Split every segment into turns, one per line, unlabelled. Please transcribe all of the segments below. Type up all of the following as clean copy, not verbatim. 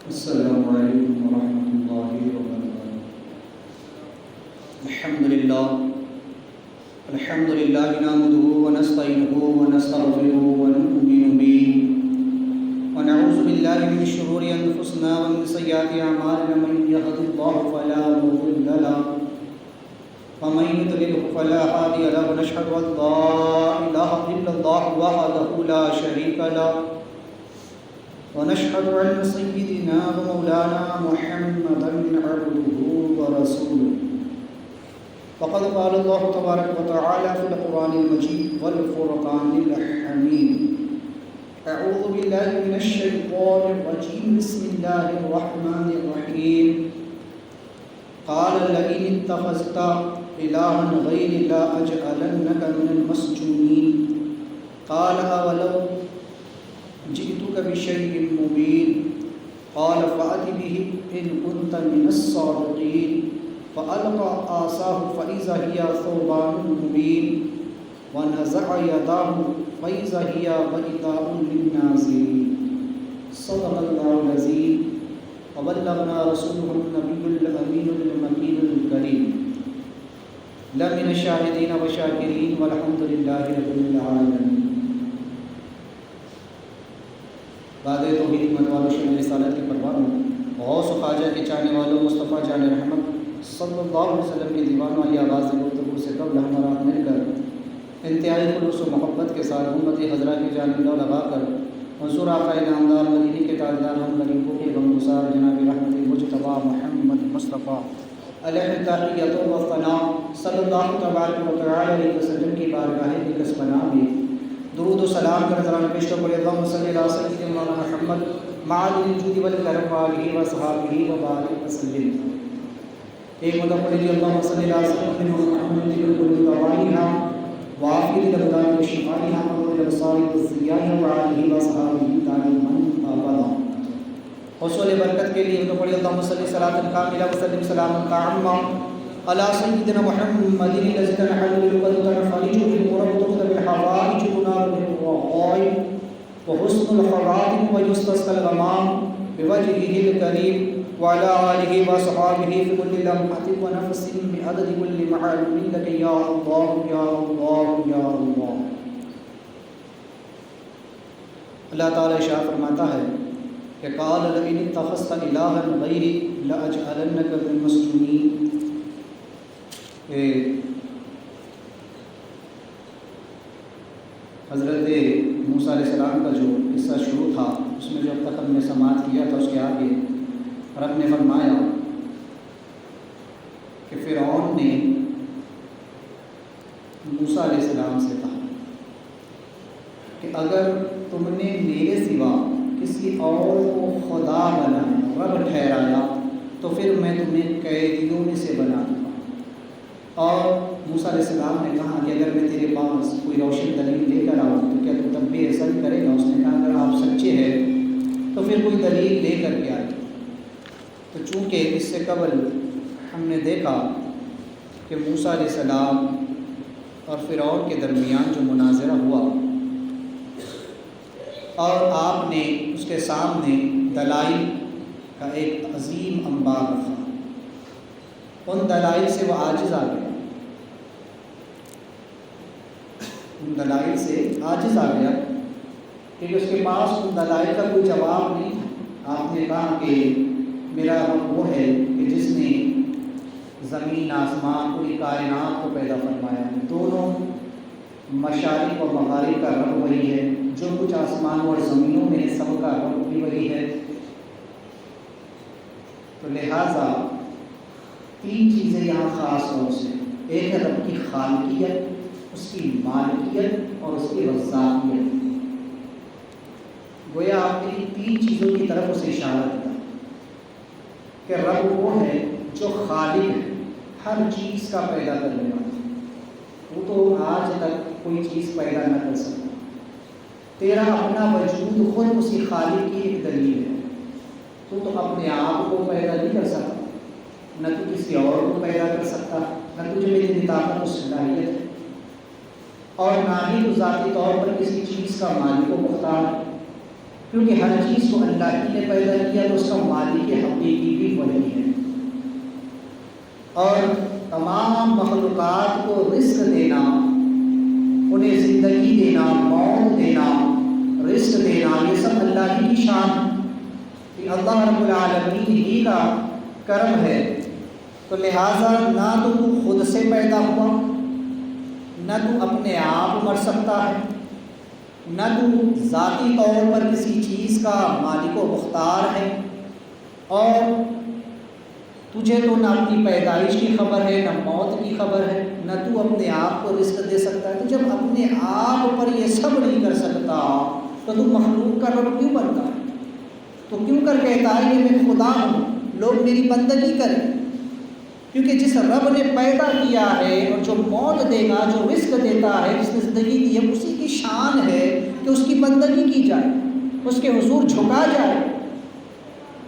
السلام علیکم ورحمۃ اللہ وبرکاتہ۔ الحمد للہ نحمده ونستعینه ونستغفره ونؤمن به ونعوذ باللہ من شرور انفسنا ومن سیئات اعمالنا، من يهد الله فلا مضل له ومن يضلل فلا هادي له، ونشهد ان لا اله الا الله وحده لا شريك له، ونشهد أن سيدنا ومولانا محمدا عبده ورسوله، فقد قال الله تبارك وتعالى في القرآن المجيد والفرقان الحميد: أعوذ بالله من الشيطان الرجيم، بسم الله الرحمن الرحيم. قال لئن اتخذت إلها غيري لأجعلنك من المسجونين. قال أولو جئتك بشيء مبين. قال فأت به إن كنت من الصادقين. فألقى عصاه فإذا هي ثعبان مبين، ونزع يده فإذا هي بيضاء للناظرين. صدق الله العظيم وبلغنا رسوله النبي الأمين المكين الكريم. لمن الشاهدين والشاكرين والحمد لله رب العالمين. بعد توحید حکمت والوں شان رسالت کے پروانوں، غوث و خواجہ کے چاہنے والوں، مصطفیٰ جان رحمت صلی اللہ علیہ وسلم کے دیوانوں، یہ آغاز گفتگو سے قبل ہمارا مل کر انتہائی خلوص و محبت کے ساتھ امت حضرہ کی جانب لو لگا کر منصور آقا نامدار مدینے کے تاجدار ہم غریبوں کے غمگسار جناب رحمت مجتبیٰ محمد مصطفیٰ علیہ تحیت و ثنا صلی اللہ تبارک و تعالی علیہ وسلم کی بارگاہ اقدس پناہ میں درود و سلام کر ذرا پیش تو پڑے اللہم صلی اللہ سیدنا مولانا محمد معاذ الجود والکرم وآلہ وصحابہ وبارک وسلم. ایک مدفع علی اللہم صلی اللہ سیدنا محمد القلوب وعلیہا وعافی الابدان وشفائیہا والابصار والضیاء وآلہ وصحابہ دائما ابدا. حصول برکت کے لیے مدفع علی اللہم صلی صلاۃ کاملہ وسلم سلام تعاما علی سیدنا محمد الذی تنحل بالقلب تنفرج بالقرب تقضى بالحوائج تنال بالرغائب وحسن الخواتم ويستسقى الغمام بوجهه الكريم وعلى آله وصحابه في كل لمحة ونفس بعدد كل معلوم لك يا الله يا الله يا الله. اللہ تعالی ارشاد فرماتا ہے کہ قال لئن اتخذت إلها غيري لأجعلنك من المسجونين. حضرت موسیٰ علیہ السلام کا جو قصہ شروع تھا اس میں جو اب تک ہم نے سماعت کیا تھا، اس کے آگے رب نے فرمایا کہ فرعون نے موسیٰ علیہ السلام سے کہا کہ اگر تم نے میرے سوا کسی اور کو خدا بنایا، رب ٹھہرایا، تو پھر میں تمہیں قیدیوں میں سے بنا دوں گا. اور موسیٰ علیہ السلام نے کہا کہ اگر میں تیرے پاس کوئی روشن دلیل لے کر آؤں تو کیا تو تب بھی ایسا نہیں کرے گا؟ اس نے کہا اگر آپ سچے ہیں تو پھر کوئی دلیل لے کر کے آئے. تو چونکہ اس سے قبل ہم نے دیکھا کہ موسیٰ علیہ السلام اور فرعون کے درمیان جو مناظرہ ہوا اور آپ نے اس کے سامنے دلائل کا ایک عظیم انبار رکھا، ان دلائل سے وہ عاجز آ گیا، ان دلائل سے عاجز آ گیا کیونکہ اس کے پاس ان دلائل کا کوئی جواب نہیں تھا. آپ نے کہا کہ میرا رب وہ ہے کہ جس نے زمین آسمان پوری کائنات کو پیدا فرمایا، دونوں مشارق و مغارب کا رب وہی ہے، جو کچھ آسمانوں اور زمینوں میں سب کا رب بھی وہی ہے. تو لہٰذا تین چیزیں یہاں خاص طور سے، ایک ہے رب کی خالقیت، اس کی مالکیت اور اس کی رزاقیت. گویا آپ نے تین چیزوں کی طرف اسے اشارہ کیا کہ رب وہ ہے جو خالق ہے، ہر چیز کا پیدا کرنے والا. وہ تو آج تک کوئی چیز پیدا نہ کر سکتا. تیرا اپنا وجود خود اسی خالق کی ایک دلیل ہے. تو اپنے آپ کو پیدا نہیں کر سکتا، نہ تو کسی اور کو پیدا کر سکتا، نہ تجھے میری طاقت و صلاحیت ہے، اور نہ ہی تو ذاتی طور پر کسی چیز کا مالک و مختار ہے، کیونکہ ہر چیز کو اللہ ہی نے پیدا کیا تو اس کا مالک حقیقی بھی وہی ہے۔ اور تمام مخلوقات کو رزق دینا، انہیں زندگی دینا، موت دینا، رزق دینا، یہ سب اللہ ہی کی شان ہے، کہ اللہ رب العالمین ہی کا کرم ہے۔ تو لہٰذا نہ تو خود سے پیدا ہوا، نہ تو اپنے آپ مر سکتا ہے، نہ تو ذاتی طور پر کسی چیز کا مالک و مختار ہے، اور تجھے تو نہ اپنی پیدائش کی خبر ہے، نہ موت کی خبر ہے، نہ تو اپنے آپ کو رزق دے سکتا ہے۔ تو جب اپنے آپ پر یہ سب نہیں کر سکتا تو مخلوق کا رب کیوں بنتا ہے؟ تو کیوں کر کہتا ہے کہ میں خدا ہوں، لوگ میری بندگی کریں؟ کیونکہ جس رب نے پیدا کیا ہے اور جو موت دے گا، جو رزق دیتا ہے، جس نے زندگی دی ہے، اسی کی شان ہے کہ اس کی بندگی کی جائے، اس کے حضور جھکا جائے۔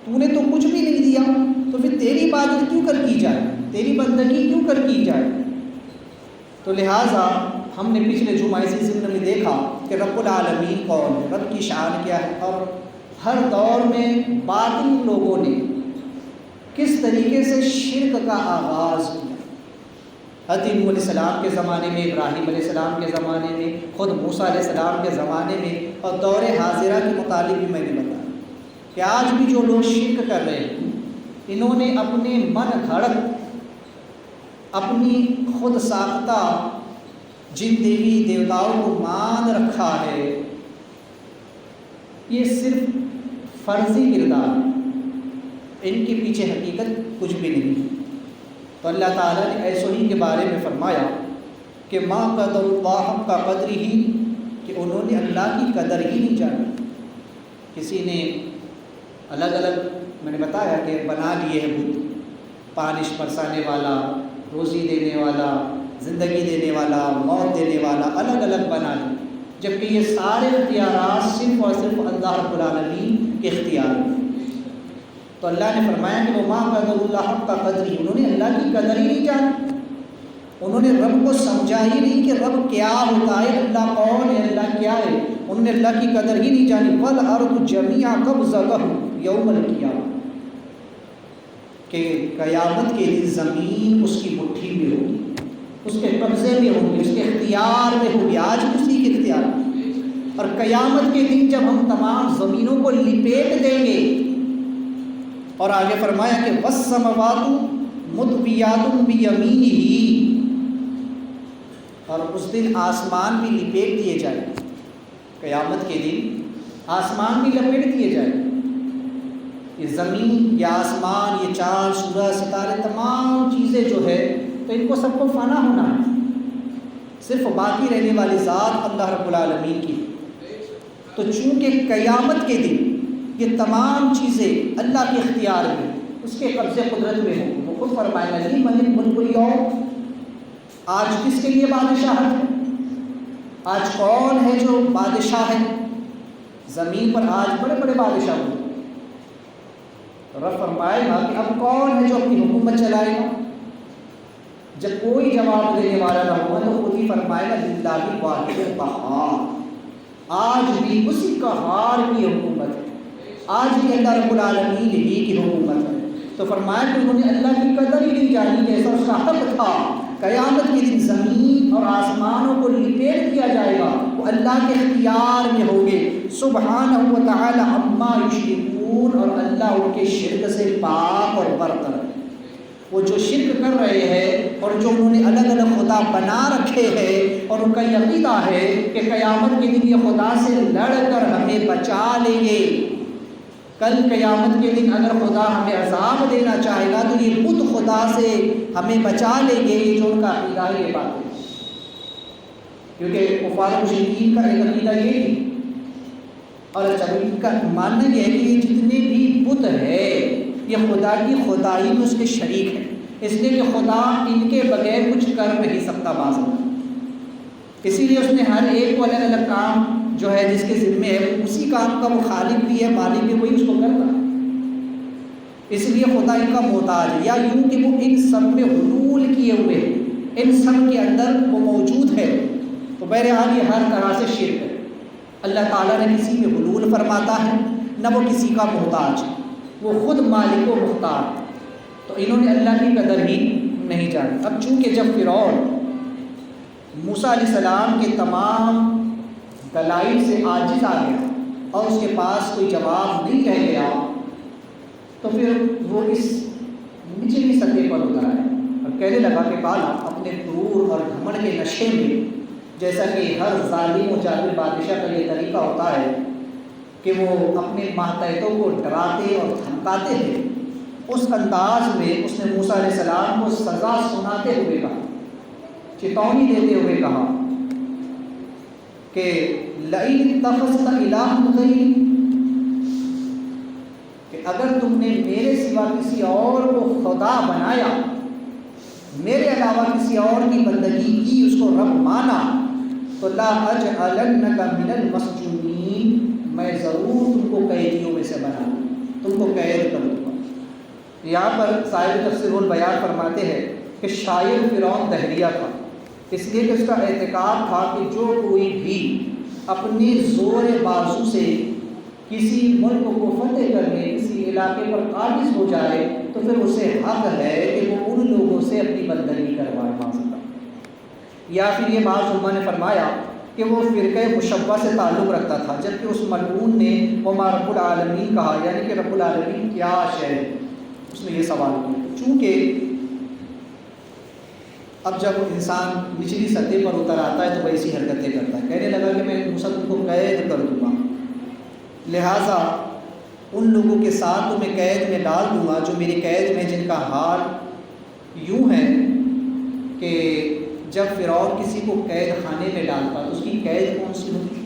تو نے تو کچھ بھی نہیں دیا، تو پھر تیری عبادت کیوں کر کی جائے، تیری بندگی کیوں کر کی جائے؟ تو لہٰذا ہم نے پچھلے جمعہ اسی ضمن میں دیکھا کہ رب العالمین کون ہے، رب کی شان کیا ہے، اور ہر دور میں باطل لوگوں نے کس طریقے سے شرک کا آغاز کیا۔ حضرت نوح علیہ السلام کے زمانے میں، ابراہیم علیہ السلام کے زمانے میں، خود موسیٰ علیہ السلام کے زمانے میں، اور دور حاضرہ کے متعلق بھی میں نے بتایا کہ آج بھی جو لوگ شرک کر رہے ہیں، انہوں نے اپنے من گھڑت، اپنی خود ساختہ جن دیوی دیوتاؤں کو مان رکھا ہے۔ یہ صرف فرضی کردار ہے، ان کے پیچھے حقیقت کچھ بھی نہیں۔ تو اللہ تعالیٰ نے ایسو ہی کے بارے میں فرمایا کہ ما قدر اللہ کا قدر ہی، کہ انہوں نے اللہ کی قدر ہی نہیں جانی۔ کسی نے الگ الگ، میں نے بتایا کہ بنا لیے ہیں بت، پانش برسانے والا، روزی دینے والا، زندگی دینے والا، موت دینے والا، الگ الگ بنا لیے، جبکہ یہ سارے اختیارات صرف اور صرف اللہ رب العالمین کے اختیار ہیں۔ تو اللہ نے فرمایا کہ وہ ما قدر اللہ حق کا قدر ہی، انہوں نے اللہ کی قدر ہی نہیں جانی، انہوں نے رب کو سمجھا ہی نہیں کہ رب کیا ہوتا ہے، اللہ کون ہے، اللہ کیا ہے، انہوں نے اللہ کی قدر ہی نہیں جانی۔ وَالْأَرْضُ جَمِيعًا قَبْضَتُهُ يَوْمَ الْقِيَامَةِ، کہ قیامت کے دن زمین اس کی مٹھی میں ہوگی، اس کے قبضے میں ہوگی، اس کے اختیار میں ہوگی، آج اسی کے اختیار میں۔ اور قیامت کے دن جب ہم تمام زمینوں کو لپیٹ دیں گے، اور آگے فرمایا کہ وَالسَّمَوَاتُ مُطْوِيَاتٌ بِيَمِينِهِ، اور اس دن آسمان بھی لپیٹ دیے جائیں گے، قیامت کے دن آسمان بھی لپیٹ دیے جائیں گے۔ یہ زمین، یہ آسمان، یہ چاند، سورج، ستارے، تمام چیزیں جو ہے تو ان کو سب کو فنا ہونا ہے، صرف باقی رہنے والی ذات اللہ رب العالمین کی۔ تو چونکہ قیامت کے دن یہ تمام چیزیں اللہ کے اختیار میں، اس کے قبضے قدرت میں ہوں، وہ خود فرمائے گا لمن الملک اليوم، آج کس کے لیے بادشاہت ہے، آج کون ہے جو بادشاہ ہے زمین پر؟ آج بڑے بڑے بادشاہ ہوتے، رب فرمائے گا کہ اب کون ہے جو اپنی حکومت چلائے گا؟ جب کوئی جواب دینے والا نہ ہوا تو خود ہی فرمائے گا للہ الواحد القہار، آج بھی اسی قہار کی حکومت ہے، آج بھی اللہ رب العالمین ہی کی حکومت ہے۔ تو فرمایا کہ انہوں نے اللہ کی قدر ہی نہیں جانی، جیسا اس کا حق تھا۔ قیامت کے دن زمین اور آسمانوں کو لپیٹ دیا جائے گا، وہ اللہ کے اختیار میں ہوں گے، سبحانہ و تعالی عما یشرکون، اور اللہ ان کے شرک سے پاک اور برتر ہے۔ وہ جو شرک کر رہے ہیں اور جو انہوں نے الگ الگ خدا بنا رکھے ہیں، اور ان کا یہ عقیدہ ہے کہ قیامت کے دن یہ خدا سے لڑ کر ہمیں بچا لیں گے، کل قیامت کے دن اگر خدا ہمیں عذاب دینا چاہے گا تو یہ بت خدا سے ہمیں بچا لیں گے، یہ جو ان کا عقیدہ ہے، یہ بات ہے۔ کیونکہ کفار مشرکین کا ایک عقیدہ یہ ہے، اور ان کا ماننا یہ ہے کہ یہ جتنے بھی بت ہے یہ خدا کی خدائی میں اس کے شریک ہیں، اس لیے کہ خدا ان کے بغیر کچھ کر نہیں سکتا باز، اسی لیے اس نے ہر ایک کو الگ الگ کام جو ہے جس کے ذمے ہے، اسی کام کا وہ خالق بھی ہے، مالک بھی، وہی اس کو کرتا ہے، اس لیے خدا ان کا محتاج ہے، یا یوں کہ وہ ان سب میں حلول کیے ہوئے ہیں، ان سب کے اندر وہ موجود ہے۔ تو بہرحال یہ ہر طرح سے شرک ہے، اللہ تعالیٰ نے کسی میں حلول فرماتا ہے، نہ وہ کسی کا محتاج ہے، وہ خود مالک و مختار، تو انہوں نے اللہ کی قدر ہی نہیں جانی۔ اب چونکہ جب فرعون موسیٰ علیہ السلام کے تمام دلائل سے عاجز آ گیا اور اس کے پاس کوئی جواب نہیں رہ گیا، تو پھر وہ اس نچلی سطح پر اترا ہے اور کہنے لگا کہ بالا اپنے غرور اور گھمنڈ کے نشے میں، جیسا کہ ہر ظالم و جابر بادشاہ کا یہ طریقہ ہوتا ہے کہ وہ اپنے ماتحتوں کو ڈراتے اور دھمکاتے ہیں، اس انداز میں اس نے موسیٰ علیہ السلام کو سزا سناتے ہوئے کہا، چتونی دیتے ہوئے کہا کہ لئن اتخذت الہا غیری، کہ اگر تم نے میرے سوا کسی اور کو خدا بنایا، میرے علاوہ کسی اور کی بندگی کی، اس کو رب مانا، تو لا اجعلنک من المسجونین، میں ضرور تم کو قیدیوں میں سے بنا دوں، تم کو قید کر دوں گا۔ یہاں پر صاحب تفسیر البیان فرماتے ہیں کہ شاعر فرعون دہریہ تھا، اس لیے کہ اس کا اعتقاد تھا کہ جو کوئی بھی اپنی زور بازو سے کسی ملک کو فتح کر لے، کسی علاقے پر قابض ہو جائے، تو پھر اسے حق ہے کہ وہ ان لوگوں سے اپنی بندگی کروائے مانگتا۔ یا پھر یہ بعض علماء نے فرمایا کہ وہ فرقہ مشبہ سے تعلق رکھتا تھا، جبکہ اس ملعون نے وما رب العالمین کہا، یعنی کہ رب العالمین کیا شے ہے، اس نے یہ سوال کیا۔ چونکہ اب جب انسان نچلی سطح پر اتر آتا ہے تو ویسی حرکتیں کرتا ہے، کہنے لگا کہ میں موسیٰ تم کو قید کر دوں گا، لہٰذا ان لوگوں کے ساتھ تمہیں قید میں ڈال دوں گا جو میری قید میں، جن کا حال یوں ہے کہ جب فرعون کسی کو قید خانے میں ڈالتا تو اس کی قید کون سی ہوتی؟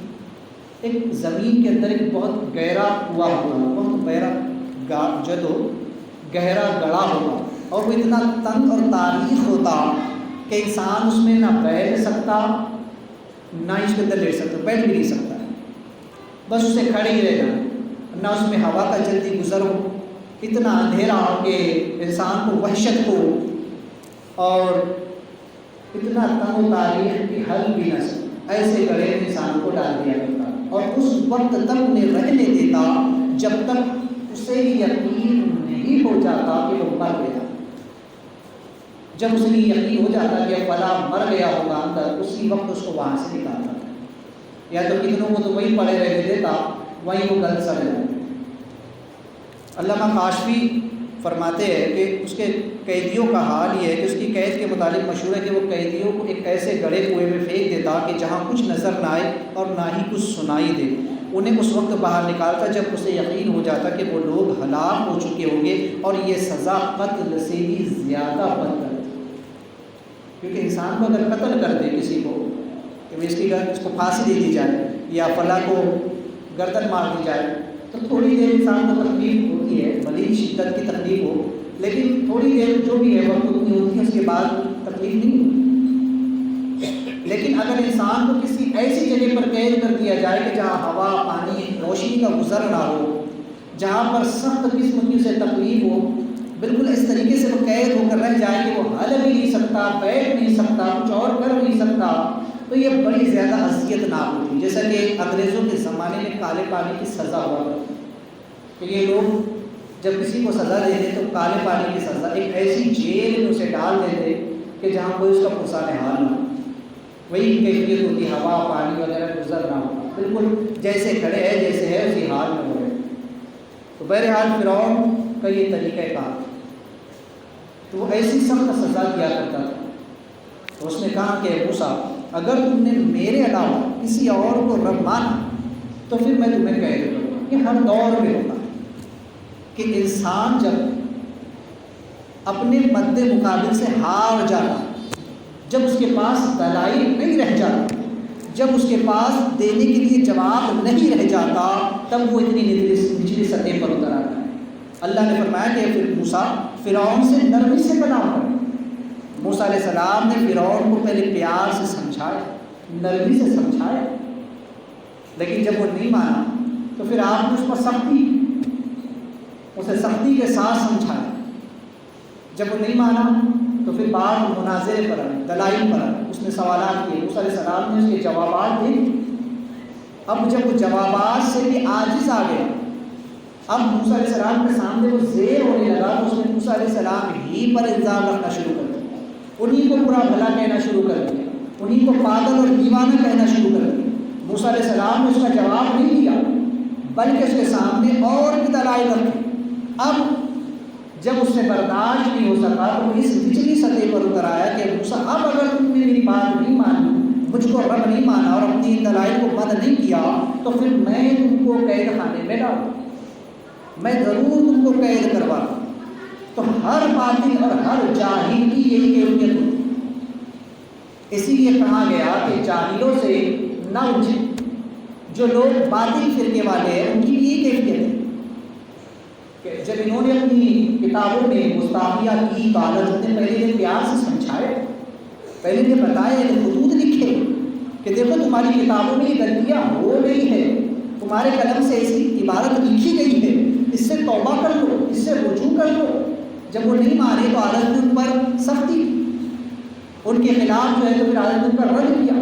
ایک زمین کے اندر ایک بہت گہرا کنواں ہوگا، بہت گہرا گڑھا ہوگا، اور وہ اتنا تنگ اور تاریخ ہوتا کہ انسان اس میں نہ بیٹھ سکتا نہ اس کے اندر لیٹ سکتا، بیٹھ بھی نہیں سکتا ہے، بس اسے کھڑے ہی رہ جانا، نہ اس میں ہوا کا جلدی گزر ہو، اتنا اندھیرا ہو کہ انسان کو وحشت ہو، اور اتنا تنگ و تاریخ کی حل بھی نہ سکتا، ایسے گڑھے انسان کو ڈال دیا کرتا، اور اس وقت تک انہیں رہنے دیتا جب تک اسے یقین نہیں ہو جاتا کہ وہ مر گیا۔ جب اسے یقین ہو جاتا کہ فلاں مر گیا ہوگا اندر، اسی وقت اس کو وہاں سے نکالتا، یا تو کتنوں کو تو وہیں پڑے رہنے دیتا، وہیں وہ گل سڑ جائے۔ علامہ کاشفی فرماتے ہیں کہ اس کے قیدیوں کا حال یہ ہے کہ اس کی قید کے متعلق مشہور ہے کہ وہ قیدیوں کو ایک ایسے گڑھے کنویں میں پھینک دیتا کہ جہاں کچھ نظر نہ آئے اور نہ ہی کچھ سنائی دے، انہیں اس وقت باہر نکالتا جب اسے یقین ہو جاتا کہ وہ لوگ ہلاک ہو چکے ہوں گے، اور یہ سزا قتل سے بھی زیادہ بدتر تھی، کیونکہ انسان کو اگر قتل کر دے کسی کو کہ اس کو پھانسی دے دی جائے یا فلاں کو گردن مار دی جائے، تو تھوڑی دیر انسان کو تکلیف ہوتی ہے، بھلی شدت کی تکلیف ہو، لیکن تھوڑی دیر جو بھی ہے وقت اتنی ہوتی ہے، اس کے بعد تکلیف نہیں ہوتی۔ لیکن اگر انسان کو کسی ایسی جگہ پر قید کر دیا جائے کہ جہاں ہوا، پانی، روشنی کا گزر نہ ہو، جہاں پر سخت قسم کی اسے تکلیف ہو، بالکل اس طریقے سے وہ قید ہو کر رہ جائے کہ وہ ہل بھی نہیں سکتا، بیٹھ نہیں سکتا، کچھ اور کر نہیں سکتا، تو یہ بڑی زیادہ اذیت ناک ہوتی، جیسا کہ انگریزوں کے زمانے میں کالے پانی کی سزا ہوا کرتی کہ یہ لوگ جب کسی کو سزا دیتے تو کالے پانی کی سزا ایک ایسی جیل میں اسے ڈال دیتے کہ جہاں کوئی اس کا پرسان حال نہ ہو، وہی کیفیت ہوتی، ہوا، پانی وغیرہ گزر نہ ہوتا، بالکل جیسے کھڑے ہے جیسے ہے اسی حال میں ہو رہے۔ تو بہرحال فرعون کا یہ طریقہ کار، تو وہ ایسی سخت سزا کیا کرتا تھا۔ تو اس نے کہا کہ موسیٰ اگر تم نے میرے علاوہ کسی اور کو رب مانا تو پھر میں تمہیں قید کروں گا۔ یہ ہر دور میں ہوتا ہے کہ انسان جب اپنے مد مقابل سے ہار جاتا، جب اس کے پاس دلائل نہیں رہ جاتا، جب اس کے پاس دینے کے لیے جواب نہیں رہ جاتا، تب وہ اتنی نچلی سطح پر اتر آتا ہے۔ اللہ نے فرمایا کہ پھر موسیٰ فرعون سے نرمی سے کلام کرے۔ موسیٰ علیہ السلام نے فرعون کو پہلے پیار سے سمجھایا، نرمی سے سمجھایا، لیکن جب وہ نہیں مانا تو پھر آپ نے اس پر اسے سختی کے ساتھ سمجھایا۔ جب وہ نہیں مانا تو پھر بات مناظرے پر آئی، دلائل پر آئی، اس نے سوالات کیے، موسیٰ علیہ السلام نے اس کے جوابات دیے۔ اب جب وہ جوابات سے بھی عاجز آ گیا اب موسیٰ علیہ السلام کے سامنے وہ زیر ہونے لگا تو اس نے موسیٰ علیہ السلام ہی پر الزام رکھنا شروع کر دیا، انہیں کو برا بھلا کہنا شروع کر دیا، انہیں کو پاگل اور دیوانہ کہنا شروع کر دیا۔ موسیٰ علیہ السلام نے اس کا جواب نہیں دیا بلکہ اس کے سامنے اور بھی دلائل رکھے۔ اب جب اس سے برداشت نہیں ہو سکا تو اس نچلی سطح پر اتر آیا کہ موسیٰ اب اگر تم نے میری بات نہیں مانی، مجھ کو رب نہیں مانا اور اپنی دلائل کو بند نہیں کیا تو پھر میں تم کو قید خانے میں ڈالوں، میں ضرور تم کو قید کروا دوں۔ تو ہر باطل اور ہر جاہل کی یہی کیفیت ہوتی ہے، اسی لیے کہا گیا کہ جاہلوں سے نہ الجھے۔ جو لوگ باطل فرقے والے ہیں ان کی بھی یہی کیفیت ہے کہ جب انہوں نے اپنی کتابوں میں گستاخیاں کی تو حضرت نے پہلے یہ پیار سے سمجھایا، پہلے یہ بتایا، یہ خطوط لکھے کہ دیکھو تمہاری کتابوں میں یہ غلطیاں ہو گئی ہے، تمہارے قلم سے ایسی عبارت لکھی گئی ہے، اس سے توبہ کر لو، اس سے رجوع کر لو۔ جب وہ نہیں مانے تو حضرت نے ان پر سختی، ان کے خلاف جو ہے تو پھر حضرت نے ان پر رد کیا۔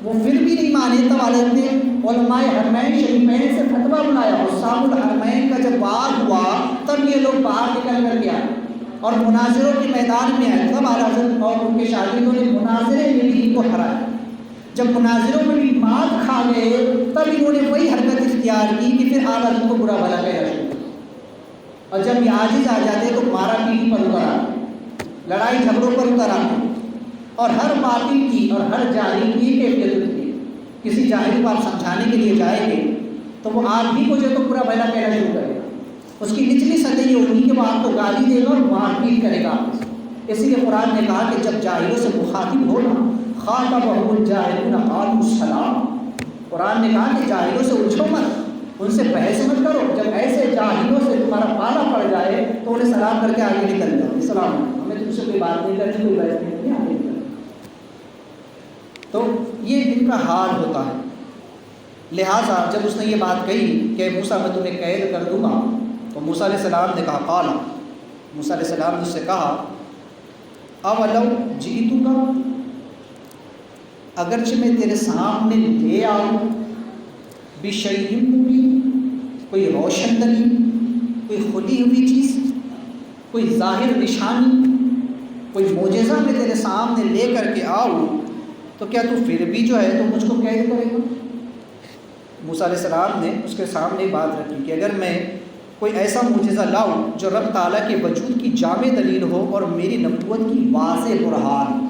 وہ پھر بھی نہیں مانے تب حضرت نے علماء حرمین شریفین سے فتویٰ بنایا، اور حسام الحرمین کا جب وعد ہوا تب یہ لوگ باہر نکل کر کے آئے اور مناظروں کے میدان میں آئے۔ تب حضرت اور ان کے شاگردوں نے مناظرے میں بھی ان کو ہرایا۔ جب مناظروں میں بھی مات کھا گئے تب انہوں نے وہی حرکت اختیار کی کہ پھر حضرت کو برا بھلا کہنا شروع کیا، اور جب یہ عاجز آ جاتے تو مارا پیٹی پر اتر آتے، لڑائی جھگڑوں پر اتر آتے۔ اور ہر باطل کی اور ہر جاہل کی کیفیت ہوتی ہے۔ کسی جاہل کو آپ سمجھانے کے لیے جائیں گے تو وہ آپ ہی کو جو تو برا بھلا کہنا شروع کرے گا، اس کی نچلی سطح یہ ہوگی کہ وہ آپ کو گالی دے گا اور مار پیٹ کرے گا۔ اسی لیے قرآن نے کہا کہ جب جاہلوں سے مخاطب ہونا خاطبهم الجاہلون قالوا السلام، قرآن نے کہا کہ جاہلوں سے الجھو مت، ان سے بحث مت کرو، جب ایسے جاہلوں سے تمہارا پالا پڑ جائے تو انہیں سلام کر کے آگے نکل جاؤ، السلام علیکم، ہمیں تم سے کوئی بات نہیں کرنی، کوئی بحث نہیں کرنی، آگے نکل۔ تو یہ ان کا حال ہوتا ہے۔ لہٰذا جب اس نے یہ بات کہی کہ موسیٰ میں تمہیں قید کر دوں گا تو موسیٰ علیہ السلام نے کہا قال، موسیٰ علیہ السلام نے اس سے کہا اولو جئتک، اگرچہ میں تیرے سامنے لے آؤں بشیء مبین، کوئی روشن دلیل، کوئی کھلی ہوئی چیز، کوئی ظاہر نشانی، کوئی معجزہ میں تیرے سامنے لے کر کے آؤں تو کیا تو پھر بھی جو ہے تو مجھ کو قید کرے گا؟ موسیٰ علیہ السلام نے اس کے سامنے بات رکھی کہ اگر میں کوئی ایسا معجزہ لاؤں جو رب تعالیٰ کے وجود کی جامع دلیل ہو اور میری نبوت کی واضح برہان،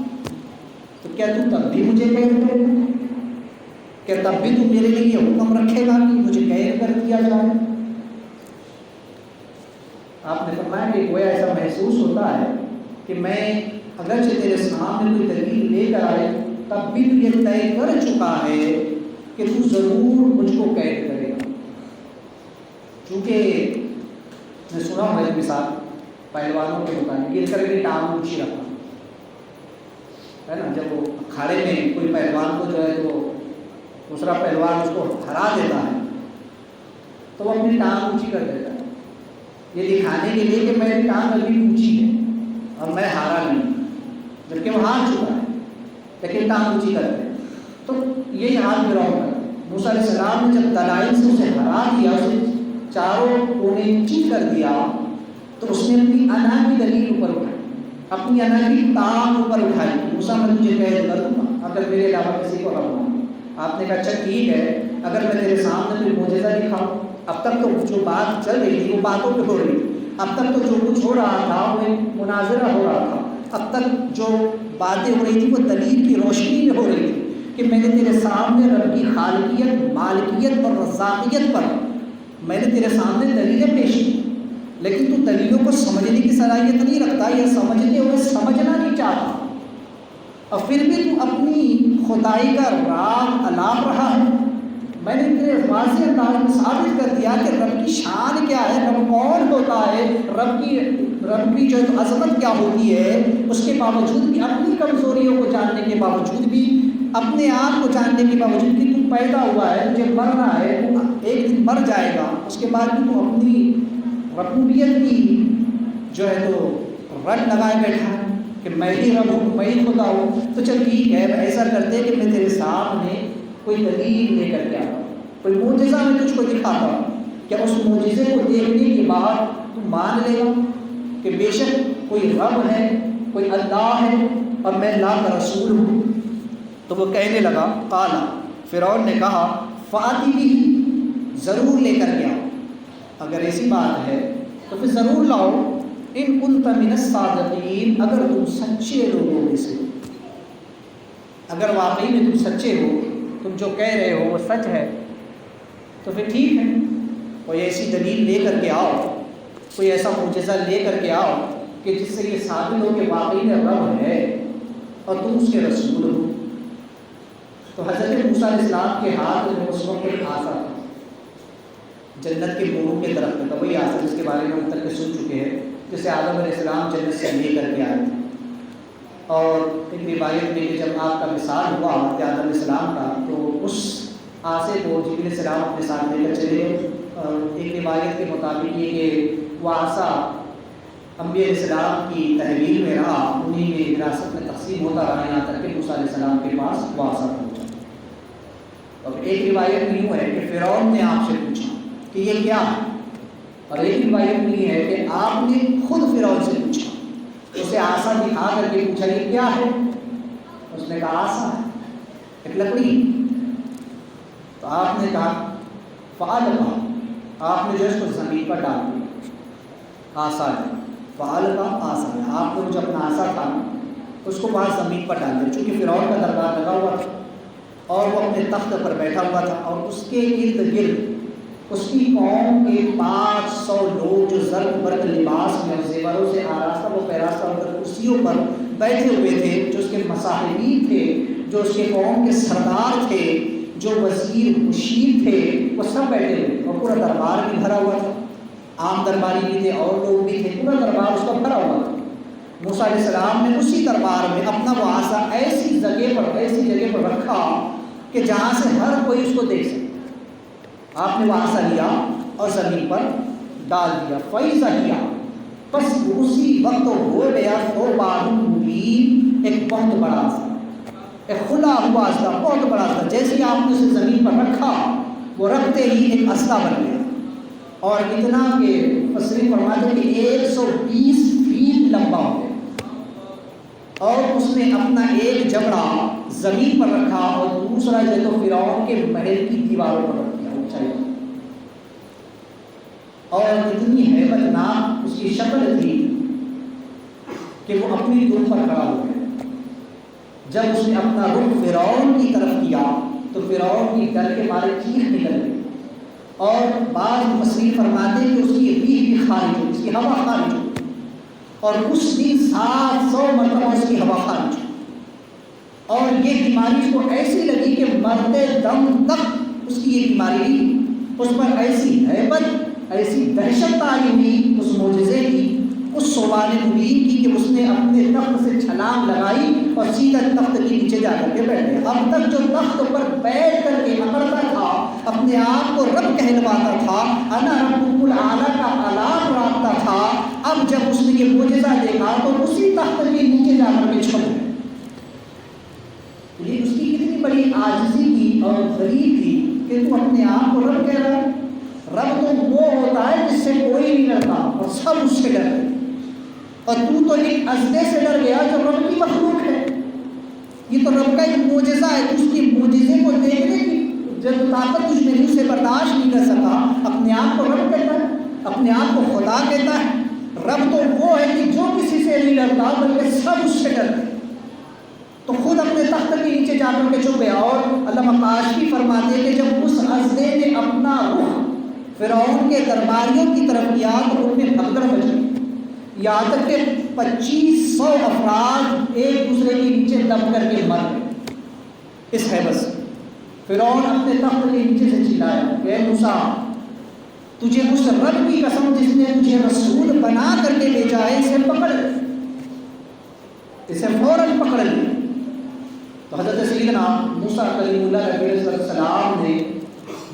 تو کیا تو تب بھی مجھے قید کرے گا؟ کیا تب بھی تو میرے لیے یہ حکم رکھے گا کہ مجھے قید کر دیا جائے؟ آپ نے فرمایا کہ گویا ایسا محسوس ہوتا ہے کہ میں اگرچہ تیرے سامنے کوئی دلیل لے کر آئے تب بھی تو یہ طے کر چکا ہے کہ تو ضرور مجھ کو قید کرے گا۔ چونکہ میں سنا ہوں ایک مثال پہلوانوں کے مطابق، یہ کر کے ٹانگ اونچی رکھا ہے نا، جب وہ اکھاڑے میں کوئی پہلوان کو جو ہے تو دوسرا پہلوان اس کو ہرا دیتا ہے تو وہ اپنی ٹانگ اونچی کر دیتا ہے، یہ دکھانے کے لیے کہ میری ٹانگ ابھی اونچی ہے اور میں ہارا نہیں، جبکہ وہ ہار چکا ہے لیکن ٹانگ اونچی کرتے ہیں۔ تو یہی حال میرا ہوگا۔ موسیٰ علیہ السلام نے جب دلائل سے اسے ہرا دیا، اسے چاروں کونے چیت کر دیا، تو اس نے اپنی انا کی دلیل اوپر اٹھائی، اپنی انا کی ٹانگ اوپر اٹھائی، موسیٰ میں تجھے قید کر دوں گا اگر میرے علاوہ کسی کو رکھنا۔ آپ نے کہا اچھا ٹھیک ہے، اگر میں تیرے سامنے کوئی معجزہ دکھاؤں، اب تک تو جو بات چل رہی تھی وہ باتوں پہ ہو رہی تھی، اب تک تو جو کچھ ہو رہا تھا وہ مناظرہ ہو رہا تھا، اب تک جو باتیں ہو رہی تھی وہ دلیل کی روشنی میں ہو رہی تھی کہ میں نے تیرے سامنے رب کی خالقیت، مالکیت اور رزاقیت پر میں نے تیرے سامنے دلیلیں پیش کی، لیکن تو دلیلوں کو سمجھنے کی صلاحیت نہیں رکھتا یا سمجھتے ہوئے سمجھنا نہیں چاہتا، اور پھر بھی تو اپنی خدائی کا راگ الاپ رہا ہے۔ میں نے تیرے واضح انداز میں ثابت کر دیا کہ رب کی شان کیا ہے، رب کون ہوتا ہے، رب کی جو عظمت کیا ہوتی ہے، اس کے باوجود بھی اپنی کمزوریوں کو جاننے کے باوجود بھی، اپنے آپ کو جاننے کے باوجود کہ تو پیدا ہوا ہے، تجھے مرنا ہے، تو ایک دن مر جائے گا، اس کے بعد بھی تو اپنی ربوبیت کی جو ہے تو رٹ لگائے بیٹھا ہے کہ میں ہی رب ہوں، میں ہی خدا ہوں۔ تو چل ٹھیک ہے، ایسا کرتے کہ میں تیرے سامنے کوئی دلیل لے کر کے آتا ہوں، کوئی معجزہ میں تجھ کو دکھاتا ہوں، کیا اس معجزے کو دیکھنے کے بعد تو مان لے گا کہ بے شک کوئی رب ہے، کوئی اللہ ہے اور میں اللہ کا رسول ہوں؟ تو وہ کہنے لگا، قال، فرعون نے کہا، فاتی بھی، ضرور لے کر کے آؤ، اگر ایسی بات ہے تو پھر ضرور لاؤ، ان کنت من الصادقین، اگر تم سچے لوگوں میں سے، اگر واقعی میں تم سچے ہو، تم جو کہہ رہے ہو وہ سچ ہے، تو پھر ٹھیک ہے، کوئی ایسی دلیل لے کر کے آؤ، کوئی ایسا معجزہ لے کر کے آؤ کہ جس سے یہ ثابت ہو کہ واقعی میں رب ہے اور تم اس کے رسول ہو۔ تو حضرت موسیٰ علیہ السلام کے ہاتھ میں اس وقت ایک آسا تھا، جنت کے موروں کے درخت کا، وہی آسا جس کے بارے میں ہم تک کے سن چکے ہیں، جسے آدم علیہ السلام جنت سے لے کر کے آئے تھے۔ اور ایک روایت میں کہ جب آپ کا وصال ہوا حضرت آدم علیہ السلام کا، تو اس آسے کو جبریل علیہ السلام اپنے ساتھ لے کر چلے گئے۔ ایک روایت کے مطابق یہ کہ وہ آسا انبیاء علیہ السلام کی تحویل میں رہا، انہیں میں وراثت میں تقسیم ہوتا رہا، یہاں تک کہ موسیٰ علیہ السلام کے پاس وہ آسا پہنچا۔ اور ایک روایت میں یوں ہے کہ فرعون نے آپ سے پوچھا کہ یہ کیا ہے، اور ایک روایت میں یہ ہے کہ آپ نے خود فرعون سے پوچھا، اسے آسا دکھا کر کے پوچھا یہ کیا ہے، اس نے کہا آسا ہے، ایک لکڑی۔ تو آپ نے کہا فعلقا، آپ نے جو اس کو زمین پر ڈال دیا، آسا ہے، فعلقا آسا ہے، آپ نے جو اپنا آسا تھا اس کو وہاں زمین پر ڈال دیا، چونکہ فرعون کا دربار لگا ہوا تھا اور وہ اپنے تخت پر بیٹھا ہوا تھا، اور اس کے ارد گرد اس کی قوم کے 500 لوگ جو زرق برق لباس میں اور زیوروں سے آراستہ و پیراستہ ہو کر کرسیوں پر بیٹھے ہوئے تھے، جو اس کے مصاحبین تھے، جو اس کے قوم کے سردار تھے، جو وزیر مشیر تھے، وہ سب بیٹھے ہوئے اور پورا دربار بھی بھرا ہوا تھا، عام درباری بھی تھے اور لوگ بھی تھے، پورا دربار اس کا بھرا ہوا تھا۔ موسیٰ علیہ السلام نے اسی دربار میں اپنا وہ آسا ایسی جگہ پر رکھا کہ جہاں سے ہر کوئی اس کو دیکھ سکے۔ آپ نے وہ آسا لیا اور زمین پر ڈال دیا، فَإِذَا هِيَ، بس اسی وقت ہو گیا ثُعْبَانٌ مُبِینٌ، ایک بہت بڑا آسا، ایک کھلا ہوا اسلحہ، بہت بڑا اسلحہ، جیسے ہی آپ نے اسے زمین پر رکھا وہ رکھتے ہی ایک اسلحہ بن گیا، اور اتنا کہ مفسرین فرماتے ہیں کہ 120 فیٹ لمبا ہو گیا، اور اس نے اپنا ایک جبڑا زمین پر رکھا اور دوسرا جو تو فرعون کے محل کی دیواروں پر رکھ دیا، اونچائی پر، اور اتنی ہیبت ناک اس کی شکل تھی کہ وہ اپنی دم پر کھڑا ہو گیا۔ جب اس نے اپنا رخ فرعون کی طرف کیا تو فرعون کی ڈر کے مارے چیخ نکل گئی، اور بعض مفسرین فرماتے ہیں کہ اس کی ریح بھی خارج ہوئی، اس کی ہوا خارج ہوئی، اور اس دن 700 مرتبہ اس کی ہوا خارج ہوئی، اور یہ بیماری اس کو ایسی لگی کہ مرتے دم تک اس کی یہ بیماری رہی، اس پر ایسی ہیبت، ایسی دہشت تاری ہوئی اس معجزے کی، اس ثعبان مبین کی، کہ اس نے اپنے تخت سے چھلانگ لگائی اور سیدھا تخت کے نیچے جا کر کے بیٹھ گیا۔ اب تک جو تخت پر بیٹھ کر کے اکڑتا تھا، اپنے آپ کو رب کہلواتا تھا، انا ربکم الاعلی کا اعلان اڑاتا تھا، اب جب اس نے یہ معجزہ دیکھا تو اسی تخت کے نیچے جا کر کے چھپ گیا۔ یہ اس کی کتنی بڑی عاجزی کی اور غریب تھی کہ تو اپنے آپ کو رب کہہ رہا ہے۔ رب تو وہ ہوتا ہے جس سے کوئی نہیں ڈرتا اور سب اس سے ڈرتے، اور تو ایک عزدے سے ڈر گیا جو رب کی مخلوق ہے، یہ تو رب کا ایک معجزہ ہے، تو اس کی معجزے کو دیکھنے کی جب طاقت تجھ میں سے برداشت نہیں کر سکا، اپنے آپ کو رب کہتا ہے، اپنے آپ کو خدا کہتا ہے۔ رب تو وہ ہے کہ جو کسی سے نہیں ڈرتا بلکہ سب اس سے ڈرتے، تو خود اپنے تخت کے نیچے جا کر کے چھپ گیا۔ اور علامہ کاشفی فرماتے ہیں کہ جب اس عزدے نے اپنا رخ فرعون کے درباریوں کی طرف کیا تو ان میں بھگدڑ مچ گئی، یہاں تک کہ 2500 افراد ایک دوسرے کے نیچے دب کر کے مر گئے اس ہیبت سے۔ فرعون اپنے تخت کے نیچے سے چلایا، اے موسیٰ، تجھے اس رب کی قسم جس نے تجھے رسول بنا کر کے بھیجا ہے، اسے پکڑ، اسے فوراً پکڑ لے۔ تو حضرت سیدنا موسیٰ کلیم اللہ علیہ السلام نے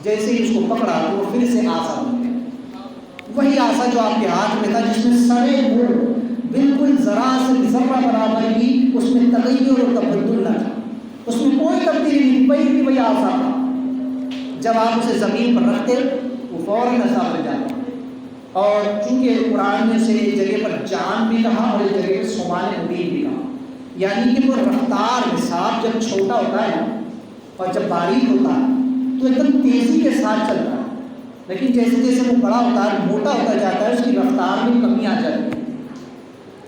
جیسے ہی اس کو پکڑا تو وہ پھر سے آسا بن گیا، وہی آسا جو آپ کے ہاتھ میں تھا، جس میں سرے مڑ بالکل ذرا سے ذرہ برابر بھی اس میں تغیر اور تبدل نہ تھا، اس میں کوئی تبدیلی نہیں، وہی آسا تھا۔ جب آپ اسے زمین پر رکھتے وہ فوراً عذاب مل جاتا ہے۔ اور چونکہ قرآن نے اسے ایک جگہ پر جان بھی کہا اور ایک جگہ پر سبحان مبین بھی کہا، یعنی کہ وہ رفتار حساب جب چھوٹا ہوتا ہے اور جب باریک ہوتا ہے تو ایک دم تیزی کے ساتھ چلتا ہے، لیکن جیسے جیسے وہ بڑا ہوتا ہے موٹا ہوتا جاتا ہے اس کی رفتار میں کمی آ جاتی ہے۔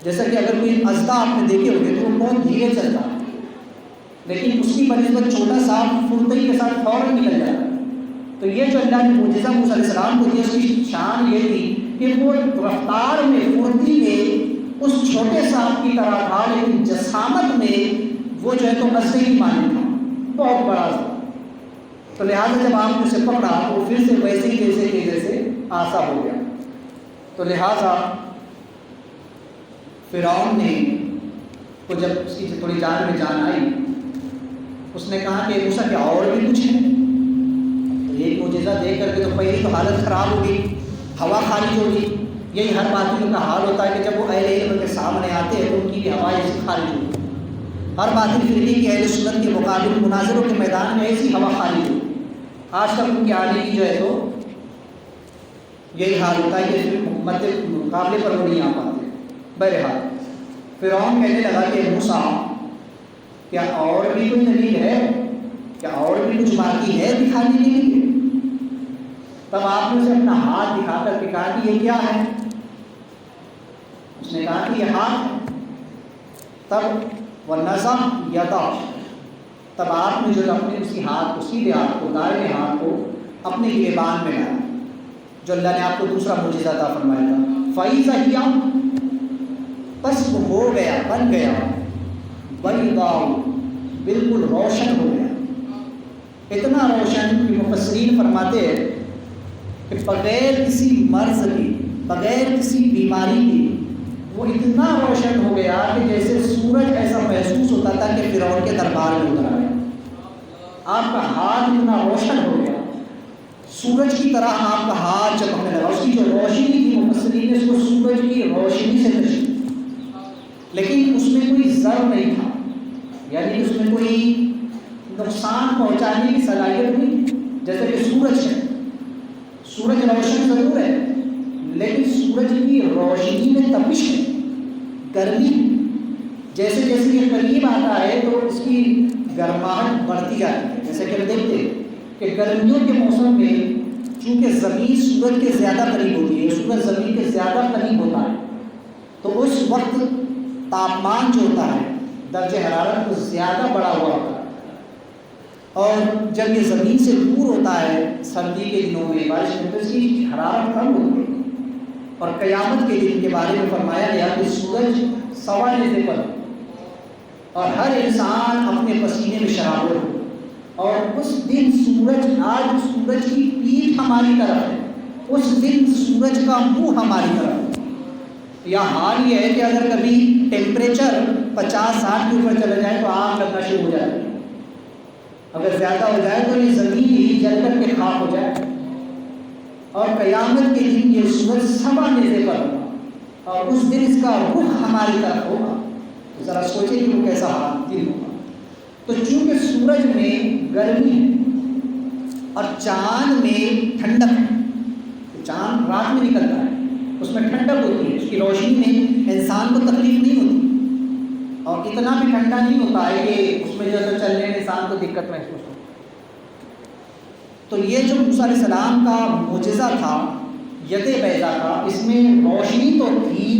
جیسا کہ اگر کوئی اژدھا آپ نے دیکھے ہوگے تو وہ بہت دھیرے چلتا ہے، لیکن اس کی بنسبت چھوٹا سانپ پھرتئی کے ساتھ فوراً نکل جاتا ہے۔ تو یہ جو اللہ نے معجزہ موسیٰ علیہ السلام کو دیا اس کی شان یہ تھی کہ وہ رفتار میں پھرتی میں اس چھوٹے سانپ کی طرح تھا، لیکن جسامت میں وہ جو ہے تو اژدھے ہی مانے تھا، بہت بڑا تھا۔ تو لہٰذا جب آپ نے اسے پکڑا تو وہ پھر سے ویسے ہی جیسے آسا ہو گیا۔ تو لہٰذا فرعون نے کو جب اس کی تھوڑی جان میں جان آئی، اس نے کہا کہ موسیٰ کیا اور بھی کچھ ہے؟ تو ایک معجزہ دیکھ کر کے تو پہلی تو حالت خراب ہوگی، ہوا خارج ہوگی۔ یہی ہر باطل کا حال ہوتا ہے کہ جب وہ اہل علم کے سامنے آتے ہیں تو ان کی بھی ہوا ایسی خارج ہوتی ہے۔ ہر باطل فرقے کی اہل سنت کے مقابل مناظروں کے میدان میں ایسی ہوا خارج ہوتی ہے۔ آج تک ان کے آنے کی جو ہے تو یہی حال ہوتا ہے کہ مقابلے پر وہ نہیں آ پاتے۔ بہرحال فرعون کہنے لگا کہ موسیٰ کیا اور بھی کوئی دلیل ہے، کیا اور بھی کچھ باقی ہے دکھانے کے لیے؟ تب آپ نے اسے اپنا ہاتھ دکھا کر کے کہا کہ یہ کیا ہے؟ اس نے کہا کہ یہ ہاتھ ہے۔ تب وَنَزَعَ يَدَهُ، تب آپ نے جو اپنے اسی ہاتھ کو، سیدھے ہاتھ کو، دائیں ہاتھ کو اپنے گریبان میں لایا، جو اللہ نے آپ کو دوسرا معجزہ عطا فرمایا تھا۔ فَإِذَا هِيَ، بس وہ ہو گیا، بن گیا، بَيْضَاءُ، بالکل روشن ہو گیا، اتنا روشن کہ مفسرین فرماتے ہیں کہ بغیر کسی مرض کی، بغیر کسی بیماری کی وہ اتنا روشن ہو گیا کہ جیسے سورج ایسا محسوس ہوتا تھا کہ فرعون کے دربار میں اترا ہے۔ آپ کا ہاتھ اتنا روشن ہو گیا، سورج کی طرح آپ کا ہاتھ چمکنے لگا۔ اس کی جو روشنی تھی مفسرین نے اس کو سورج کی روشنی سے تشبیہ، لیکن اس میں کوئی ضرر نہیں تھا، یعنی اس میں کوئی نقصان پہنچانے کی صلاحیت نہیں، جیسے کہ سورج ہے، سورج روشن ضرور ہے لیکن سورج کی روشنی میں تپش ہے، گرمی، جیسے جیسے یہ قریب آتا ہے تو اس کی گرماہٹ بڑھتی جاتی ہے۔ جیسے کہ ہم دیکھتے ہیں کہ گرمیوں کے موسم میں چونکہ زمین سورج کے زیادہ قریب ہوتی ہے، سورج زمین کے زیادہ قریب ہوتا ہے، تو اس وقت تاپمان جو ہوتا ہے درجہ حرارت کو زیادہ بڑھا ہوا ہوتا ہے، اور جب یہ زمین سے دور ہوتا ہے سردی کے دنوں میں، بارش میں، تو اس کی حرارت کم ہوتی ہے۔ اور قیامت کے دن کے بارے میں فرمایا گیا کہ سورج سوا نیزے پر اور ہر انسان اپنے پسینے میں شرابور ہو، اور اس دن سورج، آج سورج کی پیٹھ ہماری طرف ہے، اس دن سورج کا منہ ہماری طرف ہے۔ یا حال یہ ہے کہ اگر کبھی ٹیمپریچر 50-60 کے اوپر چلا جائے تو آگ لگنا شروع ہو جاتی ہے، اگر زیادہ ہو جائے تو یہ زمین ہی جل کر کے خاک ہو جائے۔ اور قیامت کے دن یہ سورج سوا نیزے پر ہوگا اور اس دن اس کا رخ ہماری طرف ہوگا، تو ذرا سوچیں کہ وہ کیسا دن ہوگا۔ تو چونکہ سورج میں گرمی ہے اور چاند میں ٹھنڈک ہے، چاند رات میں نکلتا ہے، اس میں ٹھنڈک ہوتی ہے، اس کی روشنی میں انسان کو تکلیف نہیں ہوتی، اور اتنا بھی ٹھنڈا نہیں ہوتا ہے کہ اس میں جو ہے چلنے میں انسان کو دقت محسوس ہو۔ تو یہ جو موسیٰ علیہ السلام کا معجزہ تھا ید بیضا کا، اس میں روشنی تو تھی